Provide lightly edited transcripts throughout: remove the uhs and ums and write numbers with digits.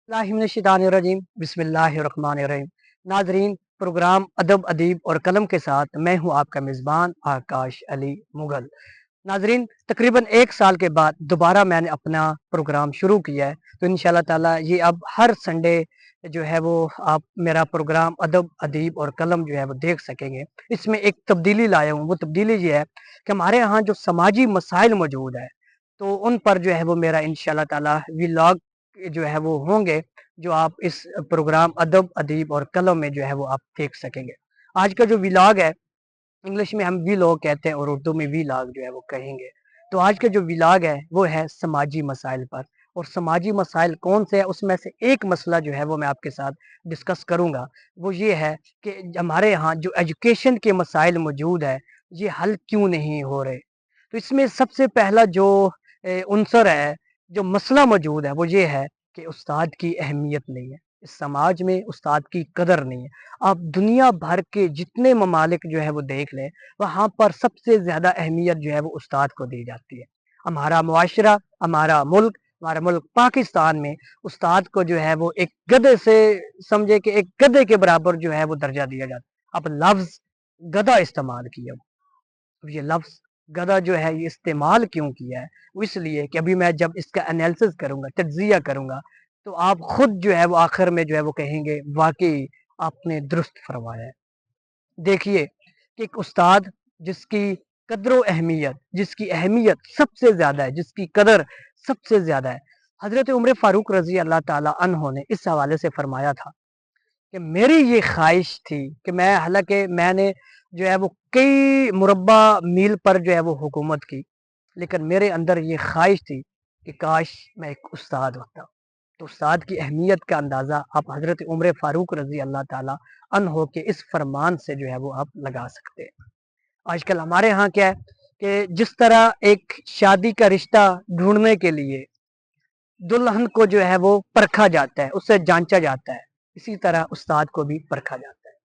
बिस्मिल्लाहिर्रहमानिर्रहीम बिस्मिल्लाहिर्रहमानिर्रहीम। नाजरीन, प्रोग्राम अदब अदीब और कलम के साथ मैं हूं आपका मेज़बान आकाश अली मुगल। नाजरीन, तकरीबन 1 साल के बाद दोबारा मैंने अपना प्रोग्राम शुरू किया है, तो इंशाल्लाह ताला ये अब हर संडे जो है वो आप मेरा प्रोग्राम अदब अदीब और कलम जो है वो देख सकेंगे। इसमें एक तब्दीली लाया हूँ, वो तब्दीली ये है कि हमारे यहाँ जो समाजी मसाइल मौजूद है, तो उन पर जो है वो मेरा इंशाल्लाह ताला व्लॉग जो है वो होंगे, जो आप इस प्रोग्राम अदब अदीब और कलम में जो है वो आप देख सकेंगे। आज का जो व्लॉग है, इंग्लिश में हम व्लॉग कहते हैं और उर्दू में व्लॉग जो है वो कहेंगे। तो आज का जो व्लॉग है वो है समाजी मसाइल पर, और समाजी मसाइल कौन से है उसमें से एक मसला जो है वो मैं आपके साथ डिस्कस करूंगा। वो ये है कि हमारे यहाँ जो एजुकेशन के मसाइल मौजूद है, ये हल क्यों नहीं हो रहे। तो इसमें सबसे पहला जो उनसर है, जो मसला मौजूद है, वो ये है कि उस्ताद की अहमियत नहीं है। इस समाज में उस्ताद की कदर नहीं है। आप दुनिया भर के जितने ममालिक जो है वो देख लें, वहाँ पर सबसे ज़्यादा अहमियत जो है वो उस्ताद को दी जाती है। हमारा मुआशरा, हमारा मुल्क पाकिस्तान में उस्ताद को जो है वो एक गधे से, समझे कि एक गधे के बराबर जो है वो दर्जा दिया जाता है। अब लफ्ज़ गधा इस्तेमाल किया, ये लफ्ज़ गधा जो है ये इस्तेमाल क्यों किया है? वो इसलिए कि अभी मैं जब इसका एनालिसिस करूँगा, तज्ज़िया करूँगा, तो आप खुद जो है वो आखिर में जो है वो कहेंगे वाक़ई आपने दुरुस्त फरमाया है। देखिए कि एक उस्ताद जिसकी जिसकी अहमियत सबसे ज़्यादा है, जिसकी कदर सबसे ज़्यादा है, हज़रत उमर फ़ारूक रज़ी अल्लाह ताला अन्हो ने इस हवाले से फरमाया था कि मेरी ये ख़्वाहिश थी कि हालाँकि मैंने जो है वो कई मुरब्बा मील पर जो है वो हुकूमत की, लेकिन मेरे अंदर ये ख़्वाहिश थी कि काश मैं एक उस्ताद होता। तो उस्ताद की अहमियत का अंदाज़ा आप हज़रत उमर फ़ारूक रज़ी अल्लाह ताला अन्हो के इस फरमान से जो है वो आप लगा सकते हैं। आजकल हमारे यहाँ क्या है कि जिस तरह एक शादी का रिश्ता ढूँढने के लिए दुल्हन को जो है वो परखा जाता है, उसे जाँचा जाता है, इसी तरह उस्ताद को भी परखा जाता है।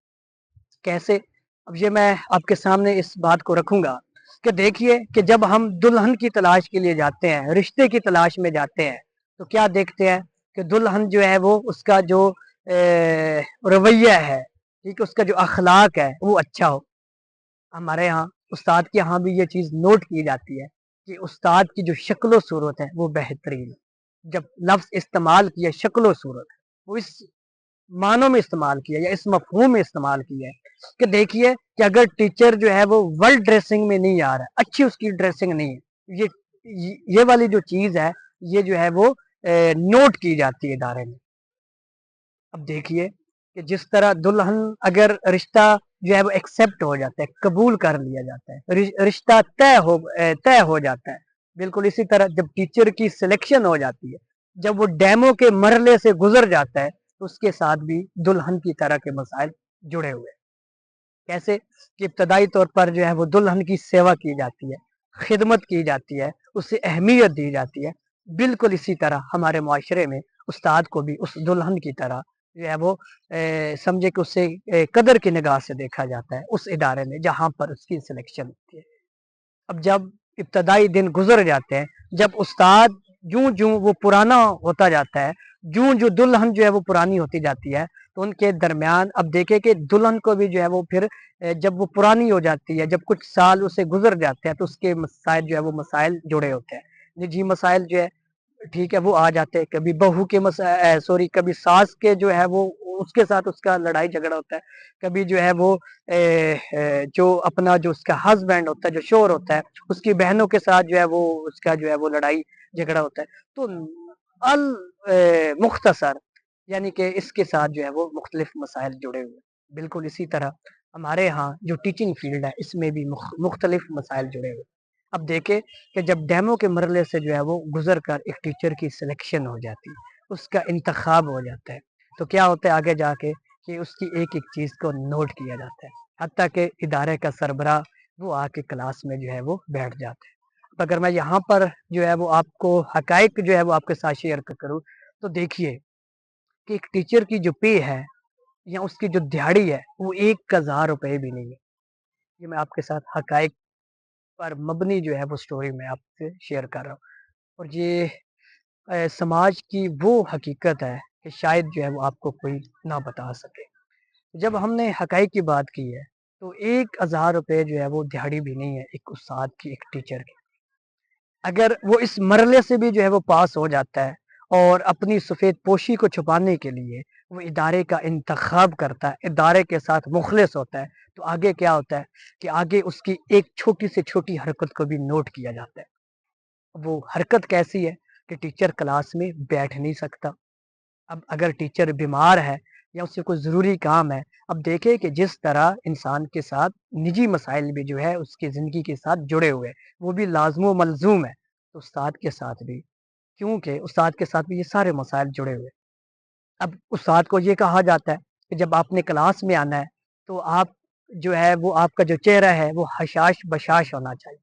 कैसे? अब ये मैं आपके सामने इस बात को रखूँगा कि देखिए कि जब हम दुल्हन की तलाश के लिए जाते हैं, रिश्ते की तलाश में जाते हैं, तो क्या देखते हैं कि दुल्हन जो है वो उसका जो रवैया है, ठीक है, उसका जो अखलाक है वो अच्छा हो। हमारे यहाँ उस्ताद के यहाँ भी ये चीज़ नोट की जाती है कि उस्ताद की जो शक्ल व सूरत है वो बेहतरीन है। जब लफ्ज़ इस्तेमाल किया शक्ल व सूरत, वो इस मानों में इस्तेमाल किया या इस मफ़हूम में इस्तेमाल किया है कि देखिए कि अगर टीचर जो है वो वेल ड्रेसिंग में नहीं आ रहा है, अच्छी उसकी ड्रेसिंग नहीं है, ये वाली जो चीज़ है, ये जो है वो नोट की जाती है इदारे में। अब देखिए कि जिस तरह दुल्हन अगर रिश्ता जो है वो एक्सेप्ट हो जाता है, कबूल कर लिया जाता है, रिश्ता तय हो जाता है। बिल्कुल इसी तरह जब टीचर की सिलेक्शन हो जाती है, जब वो डेमो के मरहले से गुजर जाता है, तो उसके साथ भी दुल्हन की तरह के मसाइल जुड़े हुए हैं। कैसे? कि इब्तदाई तौर पर जो है वो दुल्हन की सेवा की जाती है, खिदमत की जाती है, उसे अहमियत दी जाती है। बिल्कुल इसी तरह हमारे मुआशरे में उस्ताद को भी उस दुल्हन की तरह जो है वो समझे कि उसे कदर की निगाह से देखा जाता है उस इदारे में जहाँ पर उसकी सिलेक्शन होती है। अब जब इब्तदाई दिन गुजर जाते हैं, जब उस्ताद जूं-जूं वो पुराना होता जाता है, जूं-जूं दुल्हन जो है वो पुरानी होती जाती है, तो उनके दरमियान अब देखें कि दुल्हन को भी जो है वो फिर जब वो पुरानी हो जाती है, जब कुछ साल उसे गुजर जाते हैं, तो उसके मसाइल जो है वो मसाइल जुड़े होते हैं। निजी मसाइल जो है, ठीक है, वो आ जाते हैं। कभी बहू के सॉरी, कभी सास के जो है वो उसके साथ उसका लड़ाई झगड़ा होता है। कभी जो है वो जो अपना जो उसका हस्बैंड होता है, जो शौहर होता है, उसकी बहनों के साथ जो है वो उसका जो है वो लड़ाई झगड़ा होता है। तो मुख्तसर यानी कि इसके साथ जो है वो मुख्तलिफ मसाइल जुड़े हुए हैं। बिल्कुल इसी तरह हमारे यहाँ जो टीचिंग फील्ड है, इसमें भी मुख्तलिफ मसाइल जुड़े हुए हैं। अब देखें कि जब डेमो के मरहले से जो है वो गुज़र कर एक टीचर की सिलेक्शन हो जाती है, उसका इंतखाब हो जाता है, तो क्या होता है आगे जाके कि उसकी एक-एक चीज़ को नोट किया जाता है। हत्ता कि इदारे का सरबराह वो आके क्लास में जो है वो बैठ जाता है। तो अगर मैं यहाँ पर जो है वो आपको हक़ाइक़ जो है वो आपके साथ शेयर करूँ, तो देखिए कि एक टीचर की जो पे है या उसकी जो दिहाड़ी है, वो 1000 रुपए भी नहीं है। ये मैं आपके साथ हक़ाइक़ पर मबनी जो है वो स्टोरी मैं आपसे शेयर कर रहा हूँ। और ये समाज की वो हकीकत है کہ شاید جو ہے وہ آپ کو کوئی نہ بتا سکے۔ جب ہم نے حقائق کی بات کی ہے تو 1000 روپے جو ہے وہ دہاڑی بھی نہیں ہے ایک استاد کی، ایک ٹیچر کی۔ اگر وہ اس مرحلے سے بھی جو ہے وہ پاس ہو جاتا ہے اور اپنی سفید پوشی کو چھپانے کے لیے وہ ادارے کا انتخاب کرتا ہے، ادارے کے ساتھ مخلص ہوتا ہے، تو آگے کیا ہوتا ہے کہ آگے اس کی ایک چھوٹی سے چھوٹی حرکت کو بھی نوٹ کیا جاتا ہے۔ وہ حرکت کیسی ہے کہ ٹیچر کلاس میں بیٹھ نہیں سکتا۔ اب اگر ٹیچر بیمار ہے یا اس سے کوئی ضروری کام ہے، اب دیکھیں کہ جس طرح انسان کے ساتھ نجی مسائل بھی جو ہے اس کی زندگی کے ساتھ جڑے ہوئے، وہ بھی لازم و ملزوم ہے، تو استاد کے ساتھ بھی، کیونکہ استاد کے ساتھ بھی یہ سارے مسائل جڑے ہوئے۔ اب استاد کو یہ کہا جاتا ہے کہ جب آپ نے کلاس میں آنا ہے تو آپ جو ہے وہ آپ کا جو چہرہ ہے وہ حشاش بشاش ہونا چاہیے،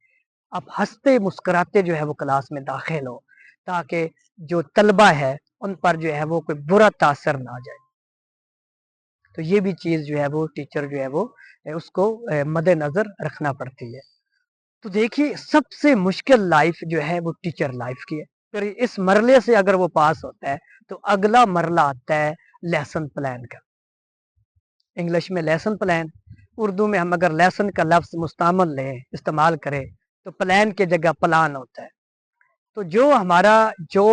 آپ ہنستے مسکراتے جو ہے وہ کلاس میں داخل ہو، تاکہ جو طلبہ ہے ان پر جو ہے وہ کوئی برا تاثر نہ جائے۔ تو یہ بھی چیز جو ہے وہ ٹیچر جو ہے وہ اس کو مد نظر رکھنا پڑتی ہے۔ تو دیکھیے سب سے مشکل لائف جو ہے وہ ٹیچر لائف کی ہے۔ پھر اس مرحلے سے اگر وہ پاس ہوتا ہے تو اگلا مرحلہ آتا ہے لیسن پلان کا۔ انگلش میں لیسن پلان، اردو میں ہم اگر لیسن کا لفظ مستعمل لیں، استعمال کریں، تو پلان کی جگہ پلان ہوتا ہے۔ تو جو ہمارا جو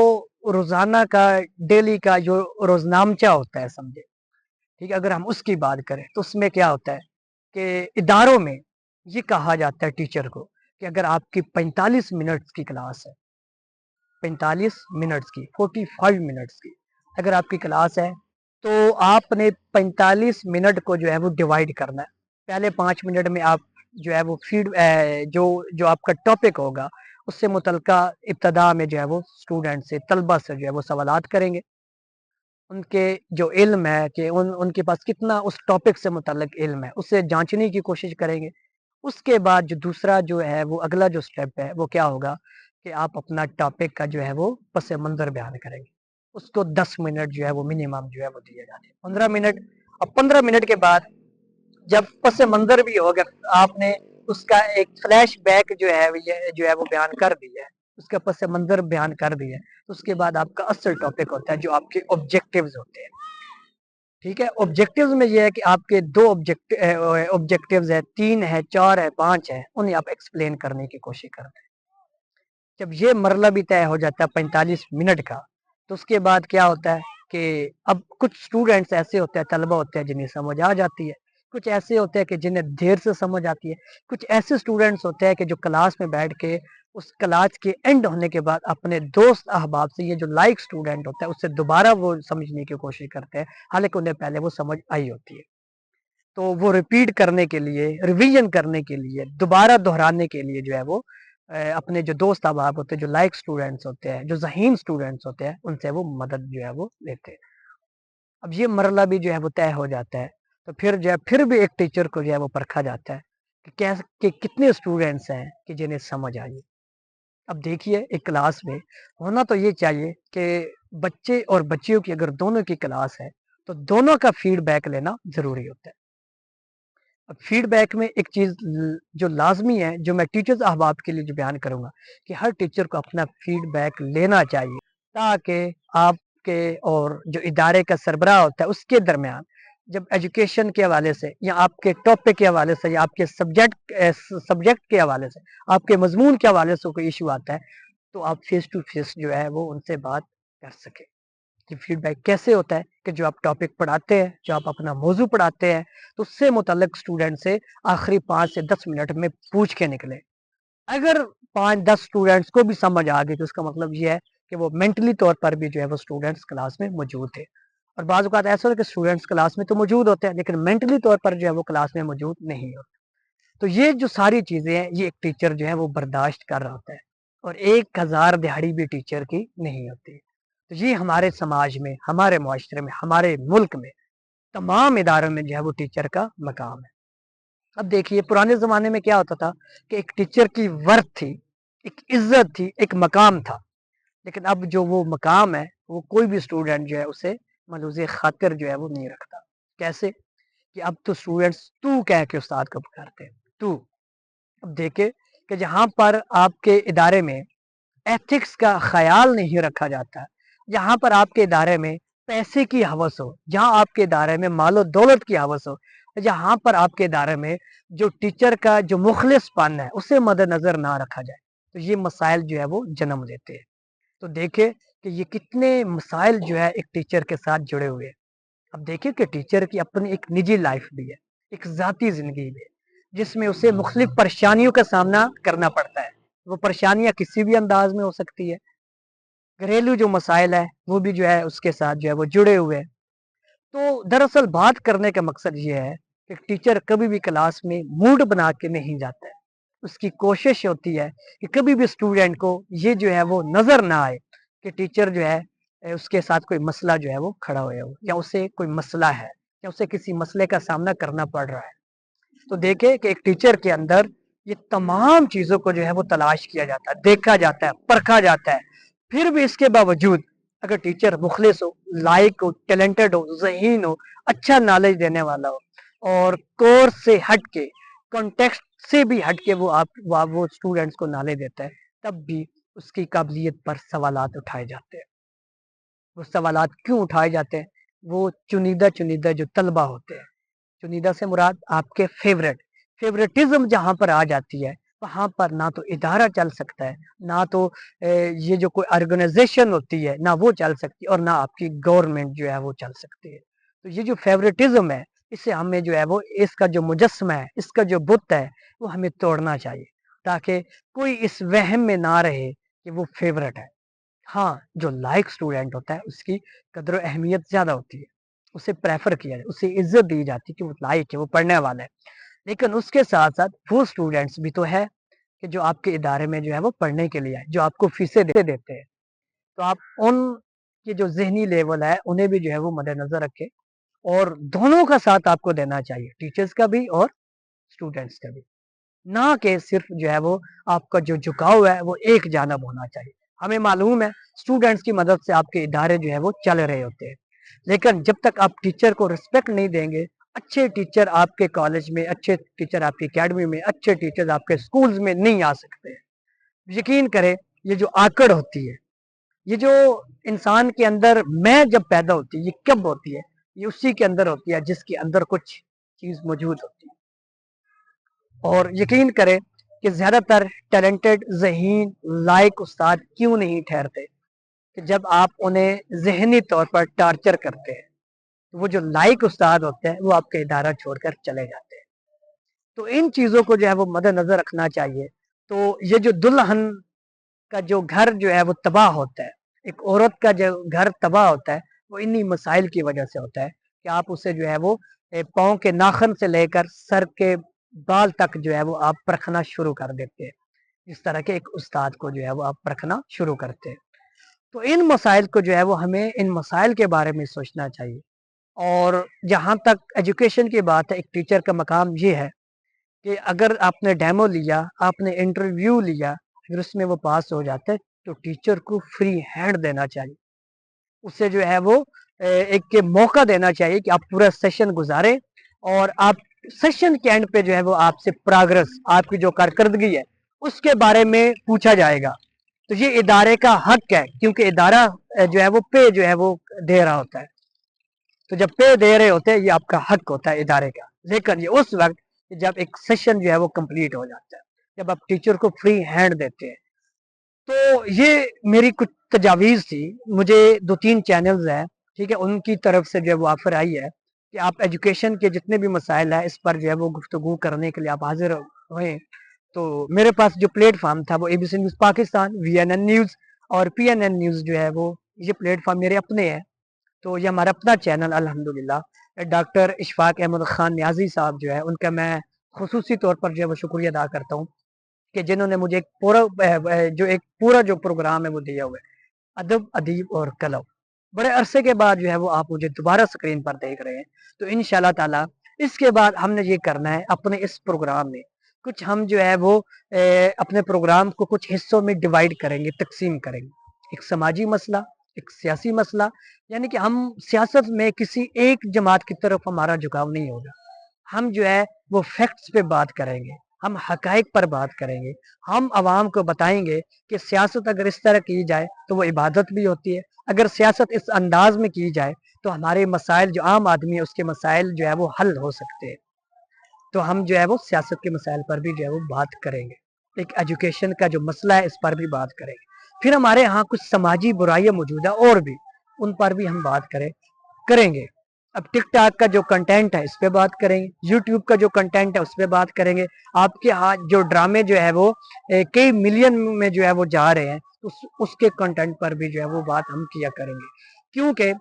روزانہ کا ڈیلی کا جو روزنامچہ ہوتا ہے سمجھے، ٹھیک ہے، اگر ہم اس کی بات کریں تو اس میں کیا ہوتا ہے کہ اداروں میں یہ کہا جاتا ہے ٹیچر کو کہ اگر آپ کی 45 منٹس کی کلاس ہے، 45 منٹس کی، 45 منٹس کی اگر آپ کی کلاس ہے، تو آپ نے 45 منٹ کو جو ہے وہ ڈیوائیڈ کرنا ہے۔ پہلے 5 منٹ میں آپ جو ہے وہ جو آپ کا ٹاپک ہوگا اس سے متعلقہ ابتدا میں جو ہے وہ اسٹوڈنٹ سے، طلبہ سے جو ہے وہ سوالات کریں گے، ان کے جو علم ہے کہ ان کے پاس کتنا اس ٹاپک سے متعلق علم ہے اسے جانچنے کی کوشش کریں گے۔ اس کے بعد جو دوسرا جو ہے وہ اگلا جو سٹیپ ہے وہ کیا ہوگا کہ آپ اپنا ٹاپک کا جو ہے وہ پس منظر بیان کریں گے۔ اس کو 10 منٹ جو ہے وہ منیمم جو ہے وہ دیے جاتے ہیں، 15 منٹ۔ اور 15 منٹ کے بعد جب پس منظر بھی ہوگا، آپ نے اس کا ایک فلیش بیک جو ہے جو ہے وہ بیان کر دیا ہے، اس کا پس منظر بیان کر دیا ہے، تو اس کے بعد آپ کا اصل ٹاپک ہوتا ہے جو آپ کے آبجیکٹیوز ہوتے ہیں۔ ٹھیک ہے، آبجیکٹیوز میں یہ ہے کہ آپ کے 2 آبجیکٹیوز ہے، 3 ہے، 4 ہے، 5 ہے، انہیں آپ ایکسپلین کرنے کی کوشش کرتے ہیں۔ جب یہ مرحلہ بھی طے ہو جاتا ہے 45 منٹ کا، تو اس کے بعد کیا ہوتا ہے کہ اب کچھ اسٹوڈنٹس ایسے ہوتے ہیں، طلبہ ہوتے ہیں جنہیں سمجھ آ جاتی ہے، کچھ ایسے ہوتے ہیں کہ جنہیں دیر سے سمجھ آتی ہے، کچھ ایسے اسٹوڈنٹس ہوتے ہیں کہ جو کلاس میں بیٹھ کے اس کلاس کے اینڈ ہونے کے بعد اپنے دوست احباب سے، یہ جو لائک اسٹوڈنٹ ہوتا ہے اس سے دوبارہ وہ سمجھنے کی کوشش کرتے ہیں، حالانکہ انہیں پہلے وہ سمجھ آئی ہوتی ہے۔ تو وہ ریپیٹ کرنے کے لیے، ریویژن کرنے کے لیے، دوبارہ دہرانے کے لیے جو ہے وہ اپنے جو دوست احباب ہوتے ہیں، جو لائک اسٹوڈنٹس ہوتے ہیں، جو ذہین اسٹوڈنٹس ہوتے ہیں، ان سے وہ مدد جو ہے وہ لیتے ہیں۔ اب یہ مرحلہ بھی جو ہے وہ طے ہو جاتا ہے، تو پھر جو ہے پھر بھی ایک ٹیچر کو جو ہے وہ پرکھا جاتا ہے کہ کتنے اسٹوڈنٹس ہیں کہ جنہیں سمجھ آئی۔ اب دیکھیے ایک کلاس میں ہونا تو یہ چاہیے کہ بچے اور بچیوں کی اگر دونوں کی کلاس ہے تو دونوں کا فیڈ بیک لینا ضروری ہوتا ہے۔ اب فیڈ بیک میں ایک چیز جو لازمی ہے، جو میں ٹیچرز احباب کے لیے جو بیان کروں گا، کہ ہر ٹیچر کو اپنا فیڈ بیک لینا چاہیے، تاکہ آپ کے اور جو ادارے کا سربراہ ہوتا ہے اس کے درمیان جب ایجوکیشن کے حوالے سے یا آپ کے ٹاپک کے حوالے سے یا آپ کے سبجیکٹ کے حوالے سے، آپ کے مضمون کے حوالے سے کوئی ایشو آتا ہے، تو آپ فیس ٹو فیس جو ہے وہ ان سے بات کر سکیں کہ فیڈ بیک کیسے ہوتا ہے کہ جو آپ ٹاپک پڑھاتے ہیں، جو آپ اپنا موضوع پڑھاتے ہیں، تو اس سے متعلق اسٹوڈنٹ سے آخری 5 سے 10 منٹ میں پوچھ کے نکلے۔ اگر 5-10 اسٹوڈنٹس کو بھی سمجھ آ گئی تو اس کا مطلب یہ ہے کہ وہ مینٹلی طور پر بھی جو ہے وہ اسٹوڈنٹس کلاس میں موجود تھے۔ اور بعض اوقات ایسا ہوتا ہے کہ اسٹوڈنٹس کلاس میں تو موجود ہوتے ہیں لیکن مینٹلی طور پر جو ہے وہ کلاس میں موجود نہیں ہوتے۔ تو یہ جو ساری چیزیں ہیں یہ ایک ٹیچر جو ہے وہ برداشت کر رہا ہوتا ہے، اور 1000 دہاڑی بھی ٹیچر کی نہیں ہوتی۔ تو یہ ہمارے سماج میں، ہمارے معاشرے میں، ہمارے ملک میں تمام اداروں میں جو ہے وہ ٹیچر کا مقام ہے۔ اب دیکھیے پرانے زمانے میں کیا ہوتا تھا کہ ایک ٹیچر کی ورث تھی، ایک عزت تھی، ایک مقام تھا، لیکن اب جو وہ مقام ہے وہ کوئی بھی اسٹوڈنٹ جو ہے اسے ملوز خاطر جو ہے وہ نہیں رکھتا۔ کیسے کہ اب تو اسٹوڈنٹس تو کہہ کے استاد کو پکارتے ہیں، تو۔ اب دیکھیں کہ جہاں پر آپ کے ادارے میں ایتھکس کا خیال نہیں رکھا جاتا، جہاں پر آپ کے ادارے میں पैसे की हवस हो, जहाँ आपके इदारे में मालो दौलत की हवस हो, जहाँ पर आपके इदारे में जो टीचर का जो मुखलिसपन है उसे मद्देनजर ना रखा जाए, तो ये मसाइल जो है वो जन्म देते हैं। तो देखिए कि ये कितने मसाइल जो है एक टीचर के साथ जुड़े हुए हैं। अब देखिए कि टीचर की अपनी एक निजी लाइफ भी है, एक ज़ाती ज़िंदगी भी है, जिसमें उसे मुख्तलिफ परेशानियों का सामना करना पड़ता है। वो परेशानियाँ किसी भी अंदाज में हो सकती है। घरेलू जो मसाइल है वो भी जो है उसके साथ जो है वो जुड़े हुए हैं। तो दरअसल बात करने का मकसद ये है कि टीचर कभी भी क्लास में मूड बना के नहीं जाता है। उसकी कोशिश होती है कि कभी भी स्टूडेंट को ये जो है वो नज़र ना आए कि टीचर जो है उसके साथ कोई मसला जो है वो खड़ा हुआ हो, या उसे कोई मसला है, या उसे किसी मसले का सामना करना पड़ रहा है। तो देखे कि एक टीचर के अंदर ये तमाम चीज़ों को जो है वो तलाश किया जाता है, देखा जाता है, परखा जाता है। फिर भी इसके बावजूद अगर टीचर मुखलिस हो, लायक हो, टैलेंटेड हो, ज़हीन हो, अच्छा नॉलेज देने वाला हो, और कोर्स से हट के, कॉन्टेक्स्ट से भी हट के वो स्टूडेंट्स को नॉलेज देता है, तब भी उसकी काबिलियत पर सवालात उठाए जाते हैं। वो सवालात क्यों उठाए जाते हैं? वो चुनिंदा जो तलबा होते हैं, चुनिंदा से मुराद आपके फेवरेट, फेवरेटिज्म जहाँ पर आ जाती है, वहाँ पर ना तो इदारा चल सकता है, ना तो ये जो कोई ऑर्गेनाइजेशन होती है, ना वो चल सकती है, और ना आपकी गवर्नमेंट जो है वो चल सकती है। तो ये जो फेवरेटिज्म है, इसे हमें जो है वो, इसका जो मुजस्समा है, इसका जो बुत है, वो हमें तोड़ना चाहिए, ताकि कोई इस वहम में ना रहे कि वो फेवरेट है। हाँ, जो लायक स्टूडेंट होता है उसकी कदर अहमियत ज़्यादा होती है। उसे प्रेफ़र किया जाए, उसे इज़्ज़त दी जाती है कि वो लायक है, वो पढ़ने वाला है। लेकिन उसके साथ-साथ वो स्टूडेंट्स भी तो है कि जो आपके इदारे में जो है वो पढ़ने के लिए आए, जो आपको फ़ीसें देते हैं। तो आप उनकी जो ज़हनी लेवल है, उन्हें भी जो है वो मद्देनज़र रखें, और दोनों का साथ आपको देना चाहिए, टीचर्स का भी और स्टूडेंट्स का भी। ना कि सिर्फ जो है वो आपका जो झुकाव है वो एक जानब होना चाहिए। हमें मालूम है स्टूडेंट्स की मदद से आपके इदारे जो है वो चल रहे होते हैं। लेकिन जब तक आप टीचर को रिस्पेक्ट नहीं देंगे, अच्छे टीचर आपके कॉलेज में, अच्छे टीचर आपकी अकेडमी में, अच्छे टीचर आपके स्कूल्स में नहीं आ सकते हैं। यकीन करें, ये जो आकड़ होती है, ये जो इंसान के अंदर मैं जब पैदा होती है, ये कब होती है? ये उसी के अंदर होती है जिसके अंदर कुछ चीज़ मौजूद होती है। और यकीन करें कि ज़्यादातर टैलेंटेड, ज़हीन, लायक उस्ताद क्यों नहीं ठहरते? कि जब आप उन्हें ज़हनी तौर पर टॉर्चर करते हैं, तो वो जो लायक उस्ताद होते हैं, वो आपका इदारा छोड़कर चले जाते हैं। तो इन चीज़ों को जो है वो मद्देनज़र रखना चाहिए। तो ये जो दुल्हन का जो घर जो है वो तबाह होता है, एक औरत का जो घर तबाह होता है, वो इन्हीं मसाइल की वजह से होता है कि आप उसे जो है वो पाँव के नाखून से लेकर सर के बाल तक जो है वो आप परखना शुरू कर देते हैं। इस तरह के एक उस्ताद को जो है वो आप परखना शुरू करते हैं। तो इन मसाइल को जो है वो हमें इन मसाइल के बारे में सोचना चाहिए। और जहाँ तक एजुकेशन की बात है, एक टीचर का मकाम ये है कि अगर आपने डेमो लिया, आपने इंटरव्यू लिया, अगर उसमें वो पास हो जाता है, तो टीचर को फ्री हैंड देना चाहिए। उसे जो है वो एक मौका देना चाहिए कि आप पूरा सेशन गुज़ारें, और आप सेशन के एंड पे जो है वो आपसे प्रोग्रेस, आपकी जो कारकर्दगी है, उसके बारे में पूछा जाएगा। तो ये इदारे का हक है, क्योंकि इदारा जो है वो पे जो है वो दे रहा होता है। तो जब पे दे रहे होते हैं, ये आपका हक होता है इदारे का। लेकिन ये उस वक़्त जब एक सेशन जो है वो कंप्लीट हो जाता है, जब आप टीचर को फ्री हैंड देते हैं। तो ये मेरी कुछ तजावीज़ थी। मुझे 2-3 चैनल्स हैं, ठीक है? उनकी तरफ से जो है वो ऑफ़र आई है कि आप एजुकेशन के जितने भी मसाइल हैं, इस पर जो है वो गुफ्तगू करने के लिए आप हाज़िर होएँ। तो मेरे पास जो प्लेटफ़ॉर्म था वो एबीसी न्यूज़ पाकिस्तान, वीएनएन न्यूज़ और पीएनएन न्यूज़ जो है वो, ये प्लेटफ़ॉर्म मेरे अपने हैं। तो ये हमारा अपना चैनल अल्हम्दुलिल्लाह। डॉक्टर इशफ़ाक़ अहमद ख़ान नियाज़ी साहब जो है, उनका मैं ख़ुसूसी तौर पर जो है वो शुक्रिया अदा करता हूँ कि जिन्होंने मुझे एक पूरा जो प्रोग्राम है वो दिया हुआ है, अदब, अदीब और कलम। बड़े अरसे के बाद जो है वो आप मुझे दोबारा स्क्रीन पर देख रहे हैं। तो इंशाअल्लाह ताला इसके बाद हमने ये करना है, अपने इस प्रोग्राम में कुछ हम जो है वो अपने प्रोग्राम को कुछ हिस्सों में डिवाइड करेंगे, तक़सीम करेंगे। एक समाजी मसला, एक सियासी मसला, यानी कि हम सियासत में किसी एक जमात की तरफ हमारा झुकाव नहीं होगा। हम जो है वो फैक्ट्स पे बात करेंगे, हम हक़ाइक़ पर बात करेंगे। हम आवाम को बताएँगे कि सियासत अगर इस तरह की जाए तो वो इबादत भी होती है। अगर सियासत इस अंदाज़ में की जाए तो हमारे मसाइल जो आम आदमी है उसके मसाइल जो है वो हल हो सकते हैं। तो हम जो है वो सियासत के मसाइल पर भी जो है वो बात करेंगे। एक एजुकेशन का जो मसला है इस पर भी बात करेंगे। फिर हमारे यहाँ कुछ समाजी बुराइयाँ मौजूद है और भी, उन पर भी हम बात करेंगे। अब टिकटॉक का जो कंटेंट है इस पे बात करेंगे, यूट्यूब का जो कंटेंट है उस पे बात करेंगे। आपके यहाँ जो ड्रामे जो है वो कई मिलियन में जो है वो जा रहे हैं, उसके कंटेंट पर भी जो है वो बात हम किया करेंगे। क्योंकि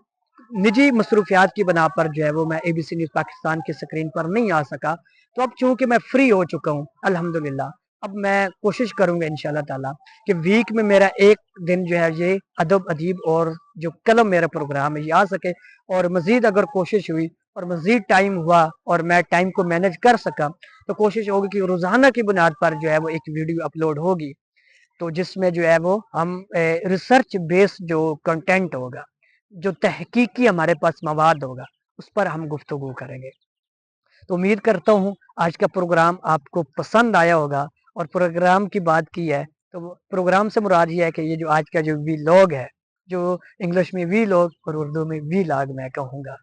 निजी मसरूफियात की बना पर जो है वो मैं एबीसी न्यूज़ पाकिस्तान की स्क्रीन पर नहीं आ सका। तो अब चूँकि मैं फ्री हो चुका हूँ अल्हम्दुलिल्लाह, अब मैं कोशिश करूँगा इंशाअल्लाह ताला कि वीक में मेरा एक दिन जो है ये अदब अदीब और जो कलम मेरा प्रोग्राम है ये आ सके। और मज़ीद अगर कोशिश हुई और मज़ीद टाइम हुआ और मैं टाइम को मैनेज कर सका तो कोशिश होगी कि रोज़ाना की बुनियाद पर जो है वो एक वीडियो अपलोड होगी। तो जिसमें जो है वो हम रिसर्च बेस्ड जो कंटेंट होगा, जो तहकीकी हमारे पास मवाद होगा, उस पर हम गुफ्तगू करेंगे। तो उम्मीद करता हूँ आज का प्रोग्राम आपको पसंद आया होगा। और प्रोग्राम की बात की है तो प्रोग्राम से मुराद ये है कि ये जो आज का जो वीलॉग है, जो इंग्लिश में वीलॉग और उर्दू में वीलॉग मैं कहूँगा।